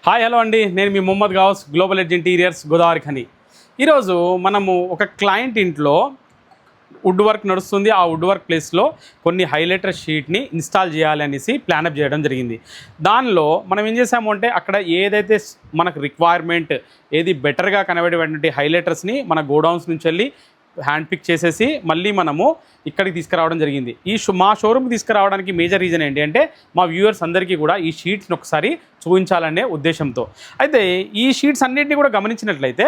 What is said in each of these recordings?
Hi hello అండి, నేను మీ Mohammed Ghouse, Global Edge Interiors, Godavari Khani. ఈరోజు మనము ఒక క్లయింట్ ఇంట్లో వుడ్ వర్క్ నడుస్తుంది. ఆ వుడ్ వర్క్ ప్లేస్లో కొన్ని హైలైటర్ షీట్ని ఇన్స్టాల్ చేయాలి అనేసి ప్లానప్ చేయడం జరిగింది. దానిలో మనం ఏం చేసాము అంటే అక్కడ ఏదైతే మనకు రిక్వైర్మెంట్ ఏది బెటర్గా కనబడేటువంటి హైలైటర్స్ని మన గోడౌన్స్ నుంచి వెళ్ళి హ్యాండ్ పిక్ చేసేసి మళ్ళీ మనము ఇక్కడికి తీసుకురావడం జరిగింది. మా షోరూమ్కి తీసుకురావడానికి మేజర్ రీజన్ ఏంటి అంటే మా వ్యూవర్స్ అందరికీ కూడా ఈ షీట్స్ని ఒకసారి చూపించాలనే ఉద్దేశంతో. అయితే ఈ షీట్స్ అన్నింటినీ కూడా గమనించినట్లయితే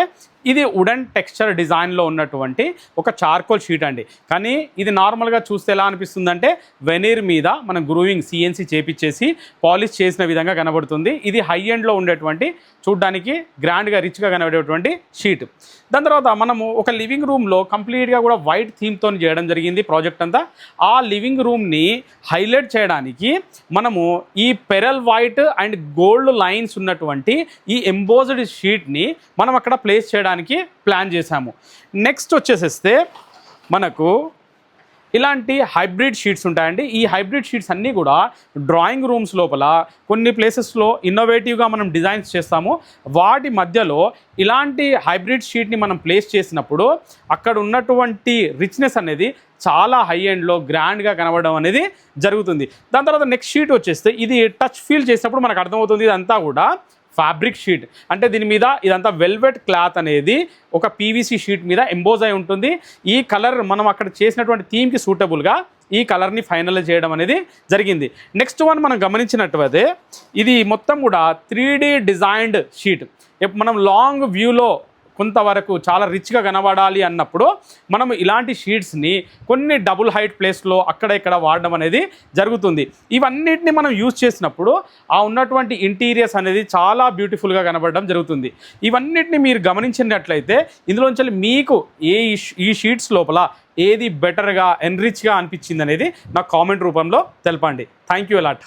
ఇది వుడెన్ టెక్స్చర్ డిజైన్లో ఉన్నటువంటి ఒక చార్కోల్ షీట్ అండి. కానీ ఇది నార్మల్గా చూస్తే ఎలా అనిపిస్తుందంటే వెనీర్ మీద మనం గ్రూవింగ్ సిఎన్సి చేపించేసి పాలిష్ చేసిన విధంగా కనబడుతుంది. ఇది హై ఎండ్లో ఉండేటువంటి చూడ్డానికి గ్రాండ్గా రిచ్గా కనబడేటువంటి షీట్. దాని తర్వాత మనము ఒక లివింగ్ రూమ్లో కంప్లీట్గా కూడా వైట్ థీమ్తో చేయడం జరిగింది ప్రాజెక్ట్ అంతా. ఆ లివింగ్ రూమ్ని హైలైట్ చేయడానికి మనము ఈ pearl white and gold lines ఉన్నటువంటి ఈ ఎంబోజ్డ్ షీట్ని మనం అక్కడ ప్లేస్ చేయడానికి ప్లాన్ చేశాము. నెక్స్ట్ వచ్చేసేస్తే మనకు ఇలాంటి హైబ్రిడ్ షీట్స్ ఉంటాయండి. ఈ హైబ్రిడ్ షీట్స్ అన్నీ కూడా డ్రాయింగ్ రూమ్స్ లోపల కొన్ని ప్లేసెస్లో ఇన్నోవేటివ్గా మనం డిజైన్స్ చేస్తాము. వాటి మధ్యలో ఇలాంటి హైబ్రిడ్ షీట్ని మనం ప్లేస్ చేసినప్పుడు అక్కడ ఉన్నటువంటి రిచ్నెస్ అనేది చాలా హై ఎండ్లో గ్రాండ్గా కనబడడం అనేది జరుగుతుంది. దాని తర్వాత నెక్స్ట్ షీట్ వచ్చేస్తే ఇది టచ్ ఫీల్ చేసినప్పుడు మనకు అర్థమవుతుంది ఇదంతా కూడా ఫ్యాబ్రిక్ షీట్. అంటే దీని మీద ఇదంతా వెల్వెట్ క్లాత్ అనేది ఒక పీవీసీ షీట్ మీద ఎంబోజ్ అయి ఉంటుంది. ఈ కలర్ మనం అక్కడ చేసినటువంటి థీమ్కి సూటబుల్గా ఈ కలర్ని ఫైనలైజ్ చేయడం అనేది జరిగింది. నెక్స్ట్ వన్ మనం గమనించినట్లయితే ఇది మొత్తం కూడా 3D డిజైన్డ్ షీట్. మనం లాంగ్ వ్యూలో కొంతవరకు చాలా రిచ్గా కనబడాలి అన్నప్పుడు మనం ఇలాంటి షీట్స్ని కొన్ని డబుల్ హైట్ ప్లేస్లో అక్కడ ఇక్కడ వాడడం అనేది జరుగుతుంది. ఇవన్నిటిని మనం యూజ్ చేసినప్పుడు ఆ ఉన్నటువంటి ఇంటీరియర్స్ అనేది చాలా బ్యూటిఫుల్గా కనబడడం జరుగుతుంది. ఇవన్నిటిని మీరు గమనించినట్లయితే ఇందులోంచి మీకు ఈ షీట్స్ లోపల ఏది బెటర్గా ఎన్రిచ్గా అనిపించింది అనేది నాకు కామెంట్ రూపంలో తెలపండి. Thank you a lot.